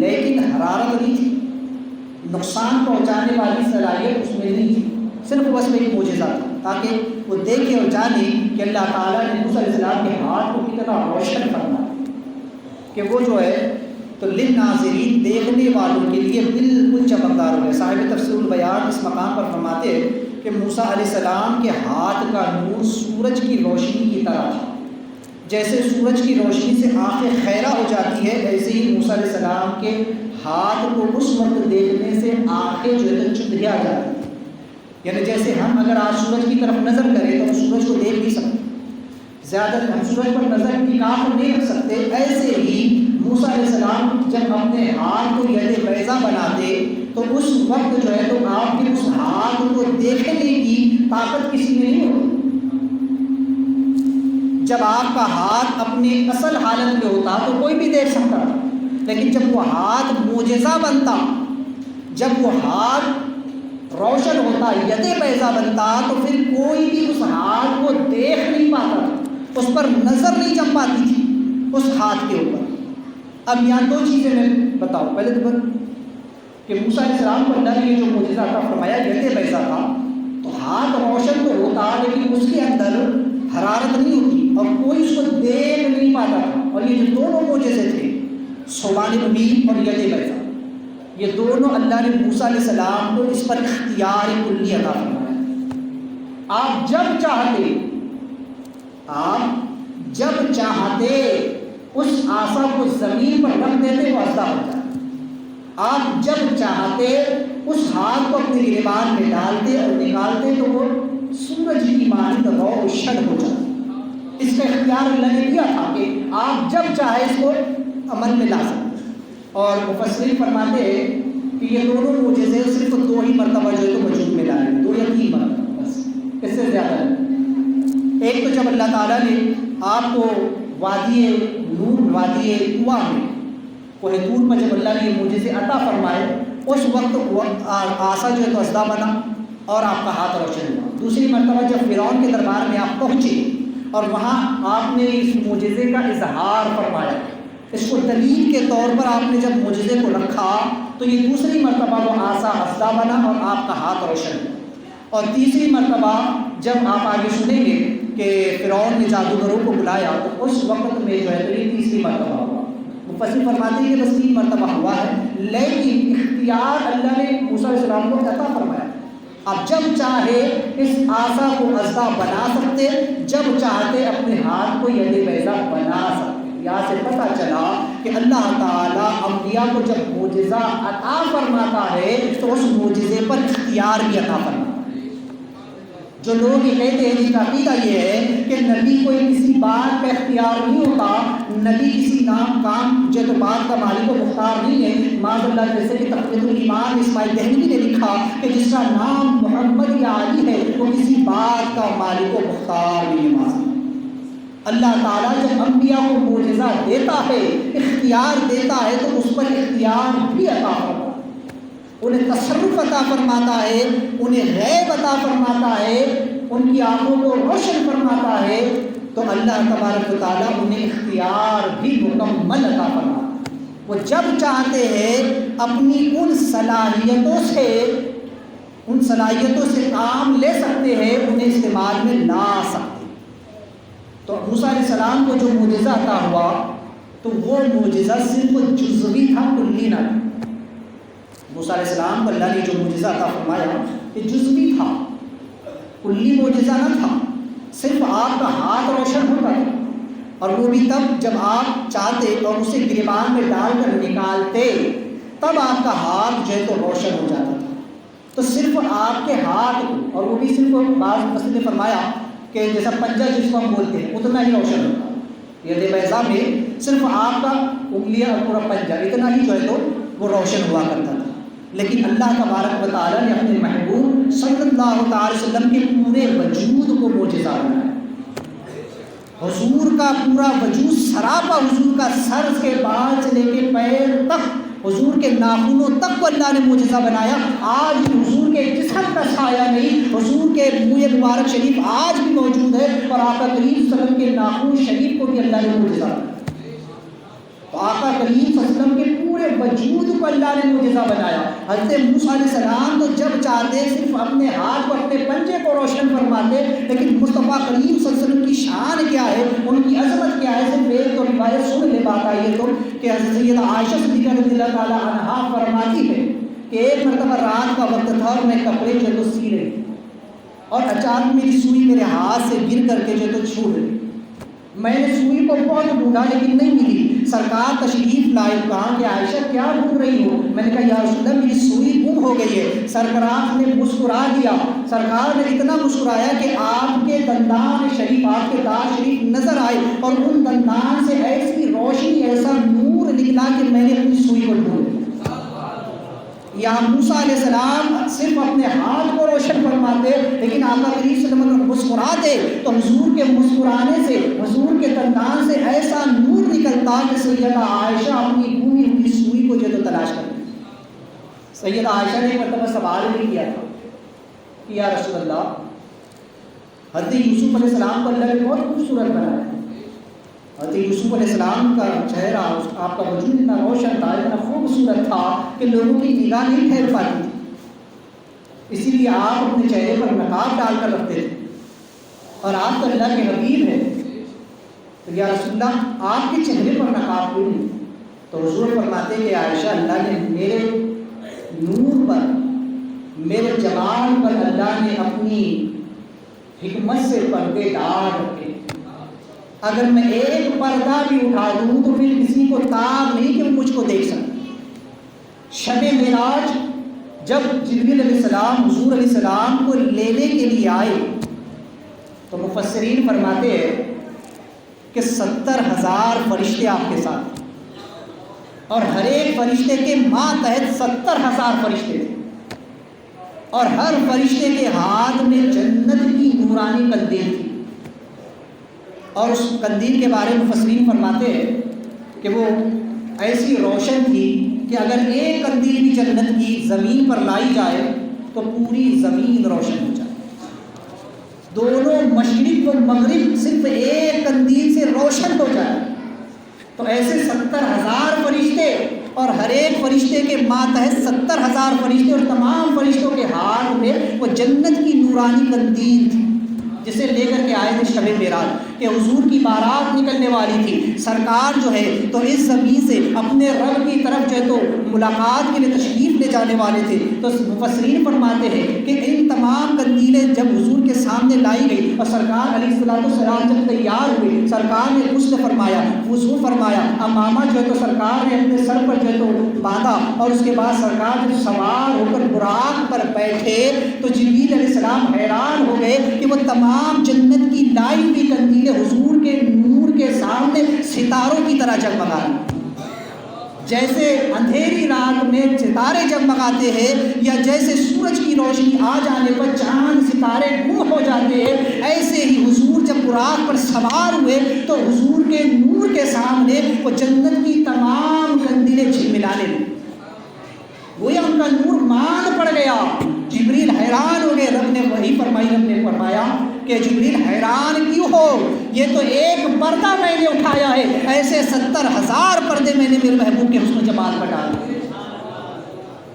لیکن حرارت نہیں تھی، نقصان پہنچانے والی صلاحیت اس میں نہیں تھی، صرف بس میں ایک معجزہ تھا تاکہ وہ دیکھے اور جانے کہ اللہ تعالیٰ نے موسیٰ علیہ السلام کے ہاتھ کو کتنا روشن فرمایا کہ وہ جو ہے تو للناظرین، دیکھنے والوں کے لیے بالکل چمکدار ہو گیا۔ صاحب تفسیر البیان اس مقام پر فرماتے ہیں کہ موسیٰ علیہ السلام کے ہاتھ کا نور سورج کی روشنی کی طرح تھا، جیسے سورج کی روشنی سے آنکھیں خیرہ ہو جاتی ہے، ایسے ہی موسیٰ علیہ السلام کے ہاتھ کو اس وقت دیکھنے سے آنکھیں جو ہے چندھیا جاتی ہیں، یعنی جیسے ہم اگر آج سورج کی طرف نظر کریں تو ہم سورج کو دیکھ نہیں سکتے، زیادہ ہم سورج پر نظر ٹکا کر نہیں رکھ سکتے، ایسے ہی موسیٰ علیہ السلام جب اپنے ہاتھ کو ید بیضا بناتے تو اس وقت جو ہے تو آپ کے اس ہاتھ کو دیکھنے کی طاقت کسی میں نہیں ہوتی، جب آپ کا ہاتھ اپنے اصل حالت میں ہوتا تو کوئی بھی دیکھ سکتا تھا، لیکن جب وہ ہاتھ معجزہ بنتا، جب وہ ہاتھ روشن ہوتا، ید بیضا بنتا، تو پھر کوئی بھی اس ہاتھ کو دیکھ نہیں پاتا تھا، اس پر نظر نہیں جم پاتی تھی اس ہاتھ کے اوپر۔ اب یہاں دو چیزیں میں بتاؤں، پہلے تو کہ موسیٰ علیہ السلام کو اللہ نے یہ جو معجزہ عطا فرمایا ید بیضا تھا، تو ہاتھ روشن تو ہوتا لیکن اس کے اندر حرارت نہیں ہوتی اور کوئی اس کو دیکھ نہیں پاتا تھا۔ اور یہ جو دونوں معجزے تھے، ثعبان مبین اور ید بیضا، یہ دونوں اللہ نے موسیٰ علیہ السلام کو اس پر اختیار کلی عطا فرمایا۔ آپ جب چاہتے اس عصا کو زمین پر رکھ دیتے وہ عصا ہو جاتا، آپ جب چاہتے اس ہاتھ کو اپنے گریبان میں ڈالتے اور نکالتے تو وہ سورج کی مانند روشن ہو جاتا۔ اس کا اختیار اللہ نے دیا تھا کہ آپ جب چاہے اس کو عمل میں لا سکتے۔ اور مفسرین فرماتے ہیں کہ یہ دونوں معجزے صرف 2 ہی مرتبہ جو ہے تو وجود میں لائے، 2 یا 3 مرتبہ، بس اس سے زیادہ نہیں۔ ایک تو جب اللہ تعالیٰ نے آپ کو وادی نور، وادی طویٰ میں، کوہ طور پر جب اللہ نے یہ معجزے عطا فرمائے، اس وقت عصا جو ہے تو اژدہا بنا اور آپ کا ہاتھ روشن ہوا۔ دوسری مرتبہ جب فرعون کے دربار میں آپ پہنچے اور وہاں آپ نے اس معجزے کا اظہار فرمایا، اس کو دلیل کے طور پر آپ نے جب معجزے کو رکھا تو یہ دوسری مرتبہ وہ عصا اژدہا بنا اور آپ کا ہاتھ روشن ہوا۔ اور تیسری مرتبہ جب آپ آگے سنیں گے کہ فرعون نے جادوگروں کو بلایا تو اس وقت میں جو ہے تو یہ تیسری مرتبہ ہوا۔ مفسر فرماتے ہیں کہ بس 3 مرتبہ ہوا ہے، لیکن اختیار اللہ نے موسیٰ علیہ السلام کو عطا فرمایا۔ آپ جب چاہے اس عصا کو اژدہا بنا سکتے، جب چاہتے اپنے ہاتھ کو ید بیضا بنا سکتے۔ یہاں سے پتہ چلا کہ اللہ تعالیٰ انبیاء کو جب معجزہ عطا فرماتا ہے تو اس معجزے پر اختیار بھی عطا فرماتا ہے۔ جو لوگ یہ کہتے ہیں جن کا عقیدہ یہ ہے کہ نبی کو کسی بات کا اختیار نہیں ہوتا، نبی کسی کام جو تو بات کا مالک و مختار نہیں ہے، معاذ اللہ، جیسے کہ تقویۃ الایمان اسماعیل دہلوی نے لکھا کہ جس کا نام محمد یا علی ہے وہ کسی بات کا مالک و مختار نہیں ہے۔ اللہ تعالیٰ جب انبیاء کو معجزہ دیتا ہے، اختیار دیتا ہے تو اس پر اختیار بھی عطا فرماتا ہے، انہیں تصرف عطا فرماتا ہے، انہیں غیب عطا فرماتا ہے، ان کی آنکھوں کو روشن فرماتا ہے، تو اللہ تبارک و تعالیٰ انہیں اختیار بھی مکمل عطا فرماتا ہے۔ وہ جب چاہتے ہیں اپنی ان صلاحیتوں سے کام لے سکتے ہیں، انہیں استعمال میں لا سکتے۔ تو موسیٰ علیہ السلام کو جو معجزہ عطا ہوا تو وہ معجزہ صرف جزوی تھا، کلی نہ تھا۔ موسیٰ علیہ السلام کو اللہ نے جو معجزہ عطا فرمایا یہ جزوی تھا، کلی معجزہ نہ تھا، صرف آپ کا ہاتھ روشن ہوتا تھا، اور وہ بھی تب جب آپ چاہتے اور اسے گریبان میں ڈال کر نکالتے تب آپ کا ہاتھ جو ہے تو روشن ہو جاتا تھا۔ تو صرف آپ کے ہاتھ کو، اور وہ بھی صرف بعض مفسرین نے فرمایا کہ جیسا پنجہ جس کو ہم بولتے ہیں اتنا ہی روشن ہوتا، ید بیضا میں صرف آپ کا انگلیاں اور پورا پنجہ اتنا ہی جو ہے تو وہ روشن ہوا کرتا تھا۔ لیکن اللہ تبارک و تعالیٰ نے اپنے محبوب صلی اللہ تعالی وسلم کے پورے وجود کو معجزہ بنایا۔ حضور کا پورا وجود سراپا، حضور کا سر کے بال سے لے کے پیر تک، حضور کے ناخنوں تک کو اللہ نے معجزہ بنایا۔ آج بھی حضور کے جسم کا سایہ نہیں، حضور کے منہ مبارک شریف آج بھی موجود ہے، اور آقا کریم صلی اللہ علیہ وسلم کے ناخن شریف کو بھی اللہ نے معجزہ بنایا۔ تو آقا کریم صلی اللہ علیہ وسلم کے پورے وجود کو اللہ نے معجزہ بنایا۔ حضرت موسیٰ علیہ السلام تو جب چاہتے صرف اپنے ہاتھ کو، اپنے پنجے کو روشن فرماتے، لیکن مصطفیٰ کریم صلی اللہ علیہ وسلم کی شان کیا ہے، ان کی عظمت کیا ہے، صرف ایک تو روایت سن لے بات آئی ہے تو کہ حضرت سیدہ عائشہ صدیقہ رضی اللہ تعالیٰ عنہا فرماتی ہے کہ ایک مرتبہ رات کا وقت تھا اور میں کپڑے جو تو سی رہی اور اچانک میری سوئی میرے ہاتھ سے گر کر کے جو تو چھوٹ گئی۔ میں نے سوئی کو بہت ڈھونڈا لیکن نہیں ملی۔ سرکار تشریف لائے، کہا کہ عائشہ کیا ڈھونڈ رہی ہو؟ میں نے کہا یا رسول اللہ میری سوئی گم ہو گئی ہے۔ سرکار نے مسکرا دیا، سرکار نے اتنا مسکرایا کہ آپ کے دندان شریف، آپ کے دانت شریف نظر آئے اور ان دندان سے ایسی روشنی، ایسا نور نکلا کہ میں نے اپنی سوئی کو ڈھونڈ لیا۔ یہاں موسیٰ علیہ السلام صرف اپنے ہاتھ کو روشن فرماتے، لیکن آقا کریم صلی اللہ علیہ وسلم مسکراتے تو حضور کے مسکرانے سے، حضور کے دندان سے ایسا نور نکلتا کہ سیدہ عائشہ اپنی گمی ہوئی سوئی کو جو تلاش کرتی۔ سیدہ عائشہ نے ایک مرتبہ سوال بھی کیا تھا کہ یا رسول اللہ، حضرت یوسف علیہ السلام کو اللہ نے بہت خوبصورت بنایا، حضرت یوسف علیہ السلام کا چہرہ، آپ کا وجود اتنا روشن تھا، اتنا خوبصورت تھا کہ لوگوں کی نگاہ نہیں ٹھہر پاتی تھی، اسی لیے آپ اپنے چہرے پر نقاب ڈال کر رکھتے تھے، اور آپ تو اللہ کے حبیب ہیں، تو یا رسول اللہ آپ کے چہرے پر نقاب کیوں نہیں؟ تو حضور فرماتے کہ عائشہ، اللہ نے میرے نور پر، میرے جمال پر اللہ نے اپنی حکمت سے پردے ڈال رکھے، اگر میں ایک پردہ بھی اٹھا دوں تو پھر کسی کو تاب نہیں کہ وہ مجھ کو دیکھ سکے۔ شب معراج جب جبریل علیہ السلام حضور علیہ السلام کو لینے کے لیے آئے تو مفسرین فرماتے ہیں کہ 70,000 فرشتے آپ کے ساتھ، اور ہر ایک فرشتے کے ماتحت 70,000 فرشتے تھے، اور ہر فرشتے کے ہاتھ میں جنت کی نورانی قندیل تھی، اور اس قندیل کے بارے میں مفسرین فرماتے ہیں کہ وہ ایسی روشن تھی کہ اگر ایک قندیل بھی جنت کی زمین پر لائی جائے تو پوری زمین روشن ہو جائے، دونوں مشرق و مغرب صرف ایک قندیل سے روشن ہو جائے۔ تو ایسے 70,000 فرشتے، اور ہر ایک فرشتے کے ماتحت 70,000 فرشتے، اور تمام فرشتوں کے ہاتھ میں وہ جنت کی نورانی قندیل تھی جسے لے کر کے آئے تھے شب معراج، کہ حضور کی بارات نکلنے والی تھی، سرکار جو ہے تو اس زمین سے اپنے رب کی طرف جو ہے تو ملاقات کے لیے تشریف لے جانے والے تھے۔ تو مفسرین فرماتے ہیں کہ ان تمام قندیلیں جب حضور کے سامنے لائی گئی اور سرکار علیہ السلام جب تیار ہوئے، سرکار نے غسل فرمایا، وضو فرمایا، امامہ جو ہے تو سرکار نے اپنے سر پر جو ہے تو باندھا، اور اس کے بعد سرکار جب سوار ہو کر براق پر بیٹھے تو جبریل علیہ السلام حیران ہو گئے کہ وہ تمام جنت کی لائی ہوئی قندیلیں حضور کے نور کے سامنے ستاروں کی طرح جگمگا رہی، جیسے اندھیری رات میں ستارے جگمگاتے ہیں، یا جیسے سورج کی روشنی آ جانے پر چاند ستارے گم ہو جاتے ہیں، ایسے ہی حضور جب براق پر سوار ہوئے تو حضور کے نور کے سامنے وہ جنت کی تمام قندیلیں جھلملانے لگیں، گویا ان کا نور مان پڑ گیا۔ جبریل حیران ہو گئے، رب نے وہی فرمائی، رب نے فرمایا کہ جبریل حیران کیوں ہو، یہ تو ایک پردہ میں نے اٹھایا ہے، ایسے 70,000 پردے میں نے میرے محبوب کے حسن و جمال پر ڈالے۔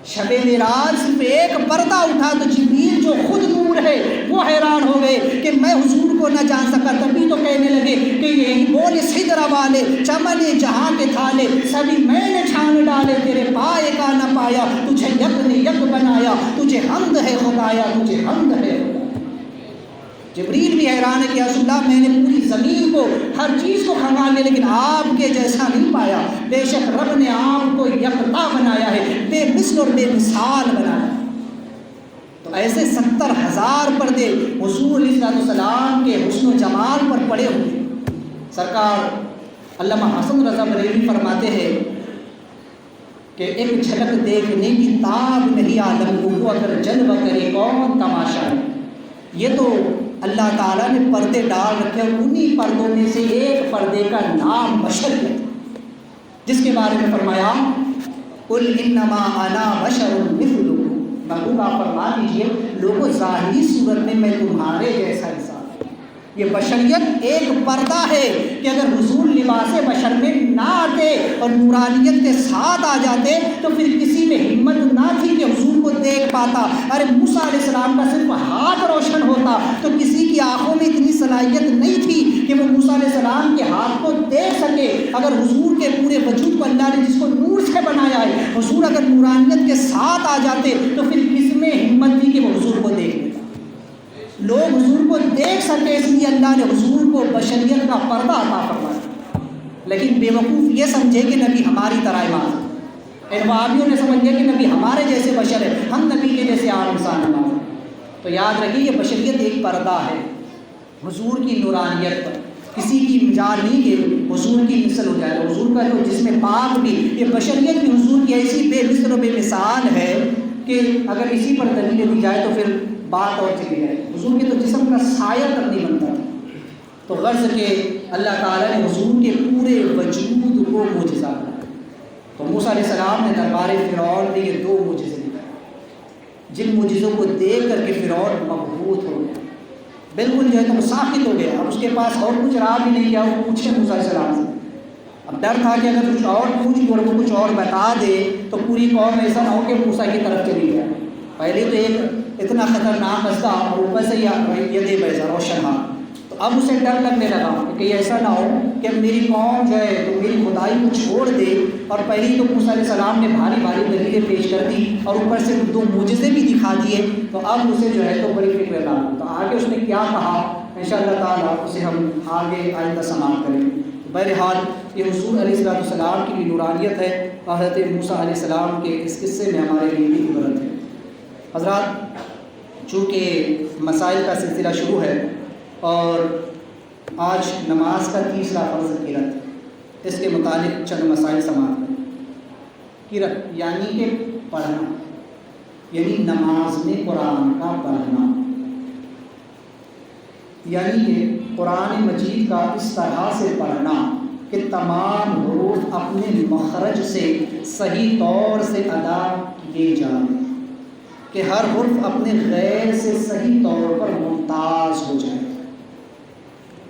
شب معراج صرف ایک پردہ اٹھا تو جبریل جو خود نور ہے وہ حیران ہو گئے کہ میں حضور کو نہ جان سکا، تبھی تو کہنے لگے کہ یہی بول سدرہ والے چمن جہاں کے تھالے، سبھی میں نے چھان ڈالے، تیرے پائے کا نہ پایا، تجھے یک نے یک بنایا، تجھے حمد ہے خدایا، تجھے حمد ہے خدایا۔ جبریل بھی حیران ہے کہ یا رسول اللہ، میں نے پوری زمین کو، ہر چیز کو کھنگال لیا، لیکن آپ کے جیسا نہیں پایا، بے شک رب نے آپ کو یکتا بنایا ہے، بے مثل اور بے مثال بنایا۔ تو ایسے 70,000 پردے حضور علیہ السلام کے حسن و جمال پر پڑے ہوئے۔ سرکار علامہ حسن رضا بریلوی فرماتے ہیں کہ ایک جھلک دیکھنے کی تاب نہیں عالم کو، اگر جلوہ کرے کون تماشا ہے۔ یہ تو اللہ تعالیٰ نے پردے ڈال رکھے، اور انہی پردوں میں سے ایک پردے کا نام بشریت، جس کے بارے میں فرمایا قل انما انا بشر مثلکم، محبوب آپ فرما دیجیے لوگوں ظاہری صورت میں تمہارے جیسا انسان۔ یہ بشریت ایک پردہ ہے کہ اگر حضور لباس بشر میں نہ آتے اور نورانیت کے ساتھ آ جاتے تو پھر کسی میں ہمت نہ تھی کہ حضور کو دیکھ پاتا۔ ارے موسیٰ علیہ السلام کا صرف ہاتھ روشن ہوتا تو کسی کی آنکھوں میں اتنی صلاحیت نہیں تھی کہ وہ موسیٰ علیہ السلام کے ہاتھ کو دیکھ سکے۔ اگر حضور کے پورے وجود کو اللہ نے جس کو نور سے بنایا ہے، حضور اگر نورانیت کے ساتھ آ جاتے تو پھر کس میں ہمت تھی کہ وہ حضور کو دیکھ لیتا، لوگ حضور کو دیکھ سکے، اس لیے اللہ نے حضور کو بشریت کا پردہ عطا فرمایا۔ لیکن بے وقوف یہ سمجھے کہ نبی ہماری طرح ایمان، وہابیوں نے سمجھ لیا کہ نبی ہمارے جیسے بشر ہے، ہم نبی کے جیسے عام انسان ہیں۔ تو یاد رکھیے کہ بشریت ایک پردہ ہے حضور کی نورانیت پر۔ کسی کی مجال نہیں کہ حضور کی مثل ہو جائے. حضور کا جو جسم پاک بھی، یہ بشریت بھی حضور کی ایسی بے مثل و بے مثال ہے کہ اگر اسی پر دلیل دی جائے تو پھر بات اور چلی جائے. حضور کے تو جسم کا سایہ تک نہیں بنتا. تو غرض کہ اللہ تعالیٰ نے حضور کے پورے وجود کو معجزہ بنایا. تو موسیٰ علیہ السلام نے دربار فرعون میں یہ 2 معجزے دکھائے، جن معجزوں کو دیکھ کر کے فرعون مبہوت ہو گیا، بالکل جو ہے تو ساکت ہو گیا. اب اس کے پاس اور کچھ رہا بھی نہیں کیا وہ پوچھے موسیٰ علیہ السلام سے. اب ڈر تھا کہ اگر کچھ اور پوچھ اور وہ کچھ اور بتا دے تو پوری قوم ایسا نہ ہو کہ موسیٰ کی طرف چلی جائے. پہلے تو ایک اتنا خطرناک ہنستا اور اوپر سے یہ بیزا روشن ہاں. تو اب اسے ڈر لگنے لگا کہ ایسا نہ ہو کہ میری قوم جو ہے تو میری خدائی کو چھوڑ دے. اور پہلی تو موسیٰ علیہ السلام نے بھاری بھاری دلیلیں پیش کر دی اور اوپر سے 2 معجزے بھی دکھا دیے. تو اب اسے جو ہے تو بڑی فکر نہ ہو. تو آگے اس نے کیا کہا انشاءاللہ تعالیٰ اسے ہم آگے آئندہ سماعت کریں. بہرحال یہ حضور علیہ السلام کی بھی نورانیت ہے اور حضرت موسیٰ علیہ السلام کے اس قصے میں ہمارے لیے بھی عبرت ہے. حضرات چونکہ مسائل کا سلسلہ شروع ہے اور آج نماز کا 30واں فرض قرأت، اس کے متعلق چند مسائل سماعت کریں. قرأت یعنی کہ پڑھنا، یعنی نماز میں قرآن کا پڑھنا، یعنی کہ قرآن مجید کا اس طرح سے پڑھنا کہ تمام حروف اپنے مخرج سے صحیح طور سے ادا کیے جائیں، کہ ہر حرف اپنے غیر سے صحیح طور پر ممتاز ہو جائے.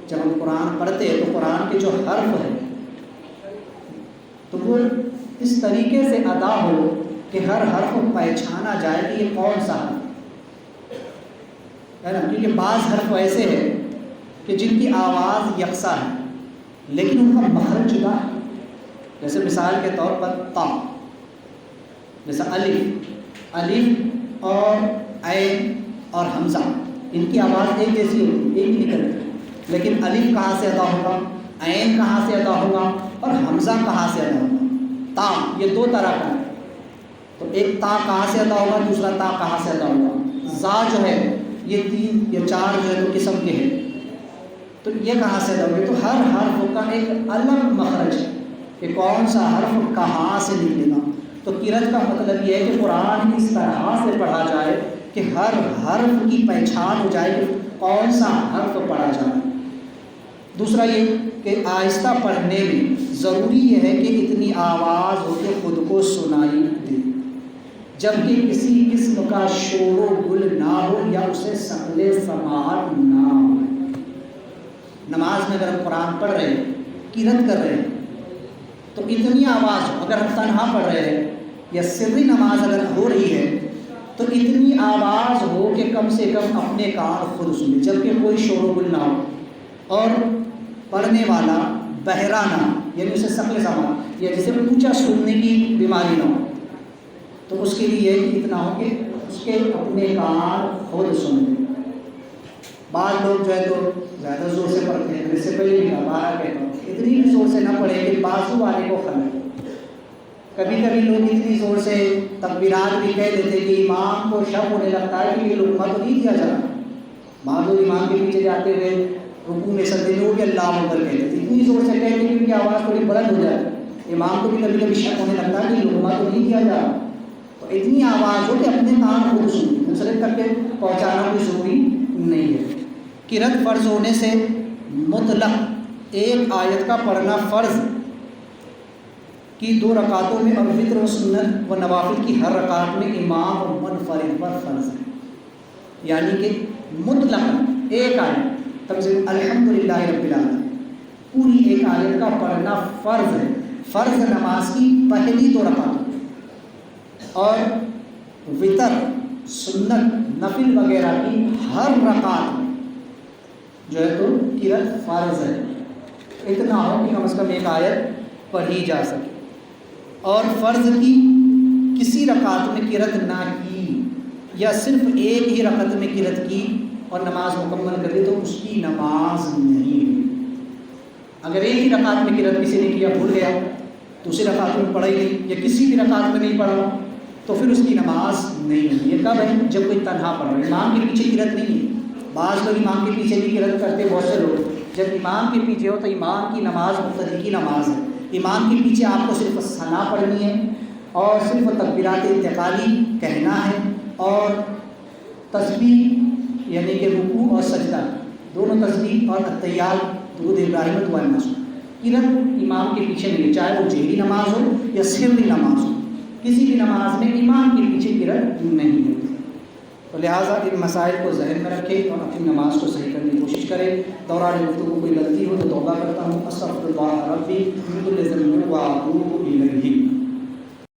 جب ہم قرآن پڑھتے ہیں تو قرآن کے جو حرف ہیں تو وہ اس طریقے سے ادا ہو کہ ہر حرف پہچانا جائے کہ یہ کون سا حرف ہے نا. کیونکہ بعض حرف ایسے ہیں کہ جن کی آواز یکساں ہے لیکن ان کا مخرج جدا ہے. جیسے مثال کے طور پر تا، جیسا الف اور عین اور حمزہ، ان کی آواز ایک جیسی ہوتی، ایک ہی نکلتی، لیکن الف کہاں سے ادا ہوگا، عین کہاں سے ادا ہوگا اور حمزہ کہاں سے ادا ہوگا. تا یہ 2 طرح کا ہے. تو ایک تا کہاں سے ادا ہوگا، دوسرا تا کہاں سے ادا ہوگا. زا جو ہے یہ 3 یا 4 جو ہے تو قسم کے ہیں، تو یہ کہاں سے ادا ہوگا. تو ہر حرف کا ایک الگ مخرج ہے کہ کون سا حرف کہاں سے نکلے گا. تو قرأت کا مطلب یہ ہے کہ قرآن اس طرح سے پڑھا جائے کہ ہر حرف کی پہچان ہو جائے کہ کون سا حرف پڑھا جائے. دوسرا یہ کہ آہستہ پڑھنے میں ضروری یہ ہے کہ اتنی آواز ہو کہ خود کو سنائی دے، جبکہ کسی قسم کا شور و گل نہ ہو یا اسے شکل سماعت نہ ہو. نماز میں اگر ہم قرآن پڑھ رہے ہیں، قرأت کر رہے ہیں تو اتنی آواز ہو، اگر ہم تنہا پڑھ رہے ہیں یا سری نماز اگر ہو رہی ہے تو اتنی آواز ہو کہ کم سے کم اپنے کان خود سنے، جبکہ کوئی شور و گل نہ ہو اور پڑھنے والا بہرا نہ ہو، یعنی اسے شکل سماعت یا جسے اونچا سننے کی بیماری نہ ہو. تو اس کے لیے اتنا ہو کہ اس کے اپنے کان خود سن. بعض لوگ جو ہے تو زیادہ زور سے پڑھتے ہیں، اس سے پہلے بھی ہمارا کہتا ہوں اتنی بھی زور سے نہ پڑھے کہ بازو والے کو خلل. کبھی کبھی لوگ اتنی زور سے تکبیرات بھی کہہ دیتے کہ امام کو شک ہونے لگتا ہے کہ یہ لقمہ تو نہیں دیا جا رہا. بعض لوگ امام کے پیچھے جاتے ہوئے رکوع میں سجدے میں بھی اللہ اکبر کہتے تھے، اتنی زور سے کہتے کہ ان کی آواز تھوڑی بلند ہو جائے. امام کو بھی کبھی کبھی شک ہونے لگتا ہے کہ لقمہ تو نہیں دیا جا رہا. تو اتنی آواز ہو کہ اپنے کان خود سنیں، دوسرے تک کے پہنچانا کوئی ضروری نہیں ہے. قرأت فرض ہونے سے مطلق ایک آیت کا پڑھنا فرض کی 2 رکعتوں میں اور وتر و سنت و نوافل کی ہر رکعت میں امام و منفرد پر فرض ہے. یعنی کہ مطلق ایک آیت تمام الحمدللہ رب العالمین پوری ایک آیت کا پڑھنا فرض ہے. فرض نماز کی پہلی 2 رکعتوں اور وتر سنت نفل وغیرہ کی ہر رکعت میں جو ہے تو قرأت فرض ہے. اتنا ہو کہ کم از کم ایک آیت پڑھی جا سکے. اور فرض کی کسی رکعت میں قرأت نہ کی یا صرف ایک ہی رکعت میں قرأت کی اور نماز مکمل کر لی تو اس کی نماز نہیں ہے. اگر ایک ہی رکعت میں قرأت کسی نے کیا بھول گیا دوسری رکعت میں پڑھے گی یا کسی بھی رکعت میں نہیں پڑھا تو پھر اس کی نماز نہیں ہے. یہ کب ہے؟ جب کوئی تنہا پڑھ رہا ہے، امام کے پیچھے قرأت نہیں ہے. بعض لوگ امام کے پیچھے بھی قرأت کرتے، بہت سے لوگ جب امام کے پیچھے ہو تو امام کی نماز مقتدی کی نماز ہے، امام کے پیچھے آپ کو صرف ثنا پڑھنی ہے اور صرف تکبیرات انتقالی کہنا ہے، اور تسبیح یعنی کہ رکوع اور سجدہ دونوں تسبیح اور التحیات درود ابراہیم و دعا مسعود قرأت امام کے پیچھے نہیں، چاہے وہ جہری نماز ہو یا سری نماز ہو، کسی بھی نماز میں امام کے پیچھے قرأت نہیں ہوتی۔ تو لہٰذا ان مسائل کو ذہن میں رکھیں اور اپنی نماز کو صحیح کرنے کی کوشش کریں۔ دوران گفتگو کوئی غلطی ہو تو توبہ کرتا ہوں، استغفر اللہ ربی من کل ذنب واتوب الیہ۔